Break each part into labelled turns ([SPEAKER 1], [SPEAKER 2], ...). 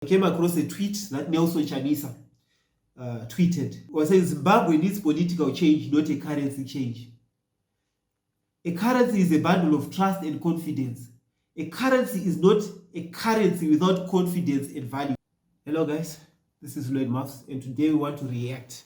[SPEAKER 1] I came across a tweet that Nelson Chamisa tweeted. He was saying Zimbabwe needs political change, not a currency change. A currency is a bundle of trust and confidence. A currency is not a currency without confidence and value. Hello guys, this is Lloyd Muffs, and today we want to react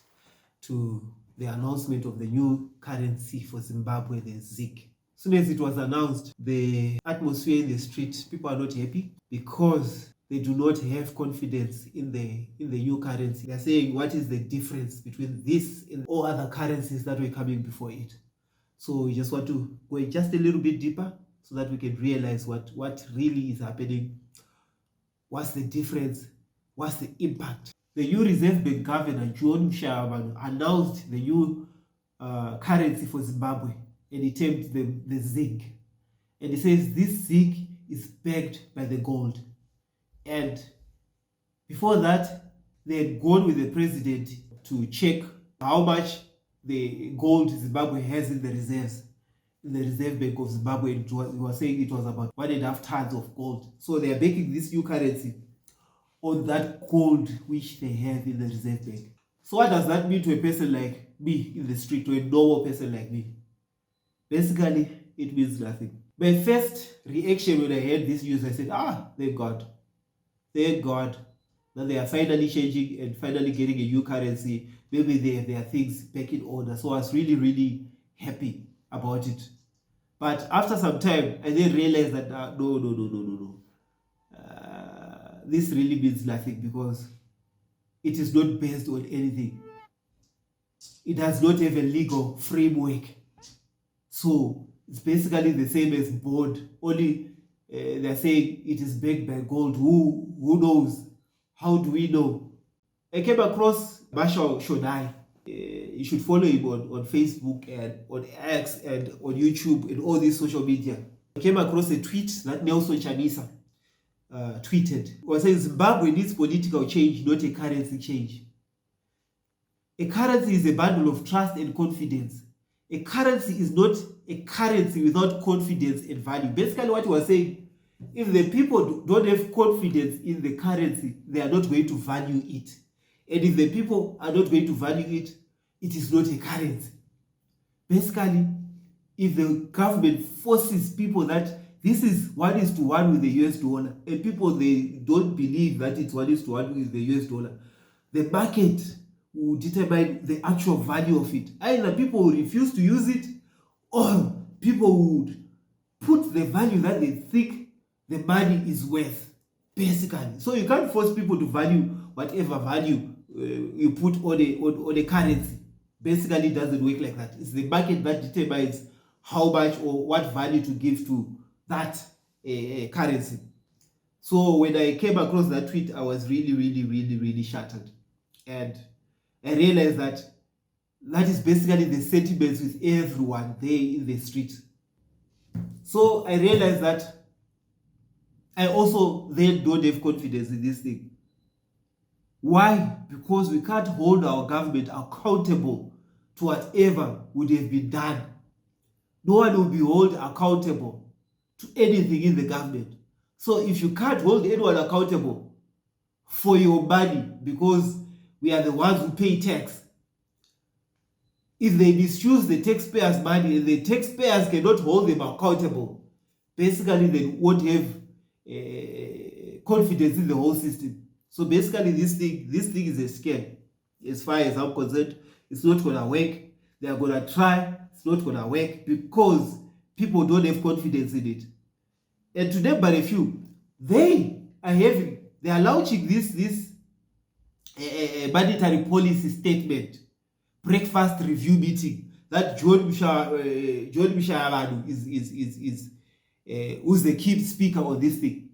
[SPEAKER 1] to the announcement of the new currency for Zimbabwe, the ZiG. As soon as it was announced, the atmosphere in the street, people are not happy because they do not have confidence in the new currency. They're saying, what is the difference between this and all other currencies that were coming before it? So we just want to go just a little bit deeper so that we can realize what really is happening. What's the difference? What's the impact? The new Reserve Bank Governor John Mushayavanhu announced the new currency for Zimbabwe, and he termed the ZiG. And he says this ZiG is backed by the gold. And before that, they had gone with the president to check how much the gold Zimbabwe has in the reserves, in the Reserve Bank of Zimbabwe. And he was saying it was about 1.5 tons of gold. So they are backing this new currency on that gold which they have in the Reserve Bank. So what does that mean to a person like me in the street, to a normal person like me? Basically, it means nothing. My first reaction when I heard this news, I said, thank God. Thank God that they are finally changing and finally getting a new currency. Maybe there are things back in order. So I was really, really happy about it. But after some time, I then realized that no. This really means nothing because it is not based on anything. It does not have a legal framework. So it's basically the same as bond. Only they're saying it is backed by gold. Who knows? How do we know? I came across Marshall Shonai. You should follow him on Facebook and on X and on YouTube and all these social media. I came across a tweet that Nelson Chamisa tweeted. He was saying Zimbabwe needs political change, not a currency change. A currency is a bundle of trust and confidence. A currency is not a currency without confidence and value. Basically what he was saying, if the people don't have confidence in the currency, they are not going to value it. And if the people are not going to value it, it is not a currency. Basically, if the government forces people that this is 1:1 with the US dollar, and people, they don't believe that it's 1:1 with the US dollar, the market will determine the actual value of it. Either people will refuse to use it, or people would put the value that they think the money is worth, basically. So you can't force people to value whatever value you put on a currency. Basically, it doesn't work like that. It's the market that determines how much or what value to give to that currency. So when I came across that tweet, I was really shattered. And I realized that is basically the sentiments with everyone there in the street. So I realized that I also then don't have confidence in this thing. Why? Because we can't hold our government accountable to whatever would have been done. No one will be held accountable to anything in the government. So if you can't hold anyone accountable for your money, because we are the ones who pay tax, if they misuse the taxpayers' money and the taxpayers cannot hold them accountable, basically they won't have confidence in the whole system. So basically this thing is a scam. As far as I'm concerned, it's not going to work. They are going to try. It's not going to work because people don't have confidence in it. And to name but a few, they are launching this monetary policy statement, breakfast review meeting that John Mushayavanhu is who's the key speaker on this thing.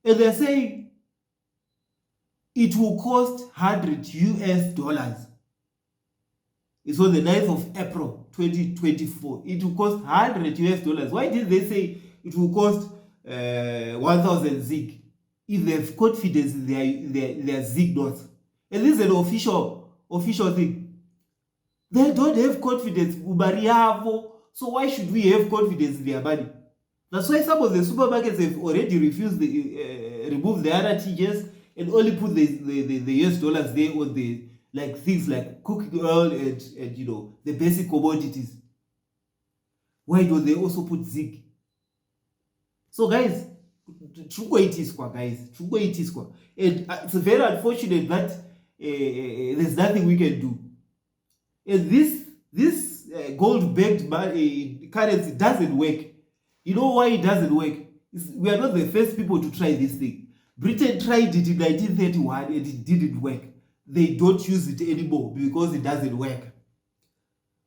[SPEAKER 1] And they're saying it will cost $100. It's on the 9th of April 2024. It will cost $100. Why did they say it will cost 1,000 ZiG if they have confidence in their ZiG notes? And this is an official thing. They don't have confidence. So why should we have confidence in their money? That's why some of the supermarkets have already refused remove the RTGS and only put the US dollars there on the like things like cooking oil and the basic commodities. Why don't they also put zinc? So guys, guys, and it's very unfortunate that there's nothing we can do. And this gold-backed currency doesn't work. You know why it doesn't work? We are not the first people to try this thing. Britain tried it in 1931 and it didn't work. They don't use it anymore because it doesn't work.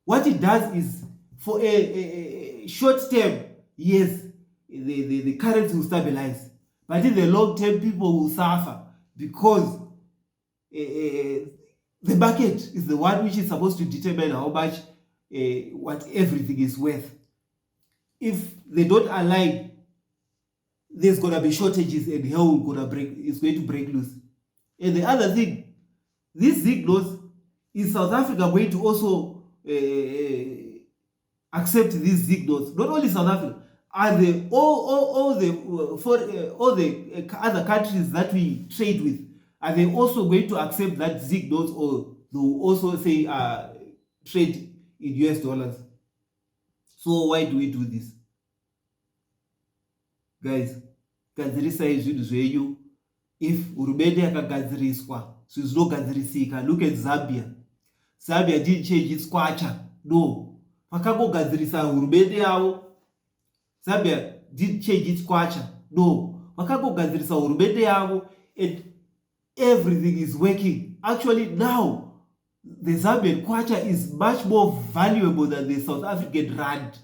[SPEAKER 1] What it does is, for a short term, yes, the currency will stabilize. But in the long term, people will suffer because the market is the one which is supposed to determine how much what everything is worth. If they don't align, there's gonna be shortages and hell is going to break loose. And the other thing, these zinc notes, is South Africa going to also accept these zinc notes? Not only South Africa, are the all the other countries that we trade with, are they also going to accept that zinc notes, or they will also say trade in US dollars? So why do we do this? Guys, gadzirisai zvinhu zvenyu. If hurumende yakagadziriswa zvinhu zvinogadzirisika. Look at Zambia. Zambia didn't change its kwacha. No. Vakangogadzirisa hurumende yavo. Zambia didn't change its kwacha. No. Vakangogadzirisa hurumende yavo and everything is working. Actually now, the Zambian kwacha is much more valuable than the South African rand.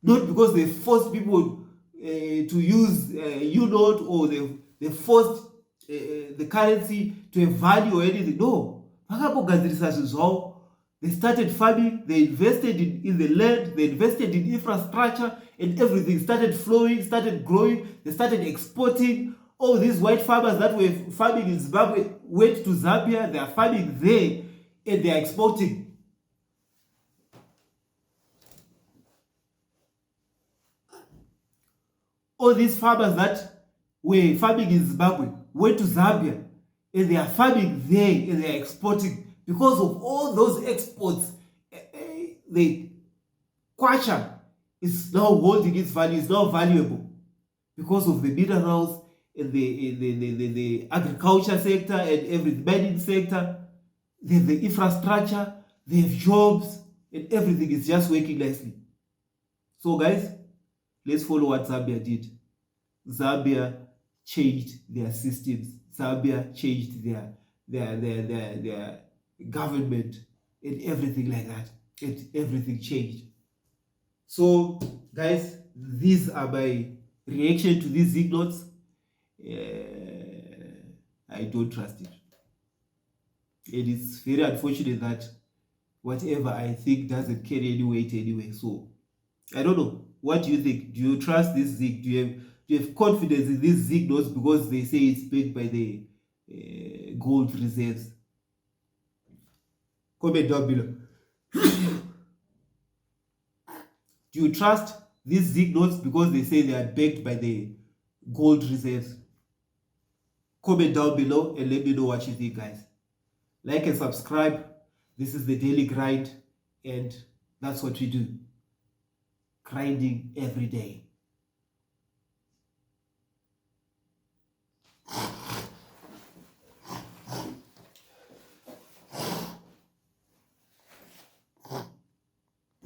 [SPEAKER 1] Not because they forced people to use U-note, or they forced the currency to have value or anything. No. They started farming, they invested in the land, they invested in infrastructure, and everything started flowing, started growing, they started exporting. All these white farmers that were farming in Zimbabwe went to Zambia, they are farming there, and they are exporting. All these farmers that were farming in Zimbabwe went to Zambia, and they are farming there, and they are exporting. Because of all those exports, the kwacha is now holding its value, is now valuable because of the minerals and the agriculture sector and every mining sector. They have the infrastructure, they have jobs, and everything is just working nicely. So guys, let's follow what Zambia did. Zambia changed their systems. Zambia changed their government and everything like that. And everything changed. So guys, these are my reaction to these zinc notes. I don't trust it. And it's very unfortunate that whatever I think doesn't carry any weight anyway. So I don't know. What do you think? Do you trust this zinc? Do you have confidence in these zinc notes because they say it's backed by the gold reserves? Comment down below. Do you trust these zinc notes because they say they are backed by the gold reserves? Comment down below and let me know what you think, guys. Like and subscribe. This is the Daily Grind, and that's what we do. Grinding every day.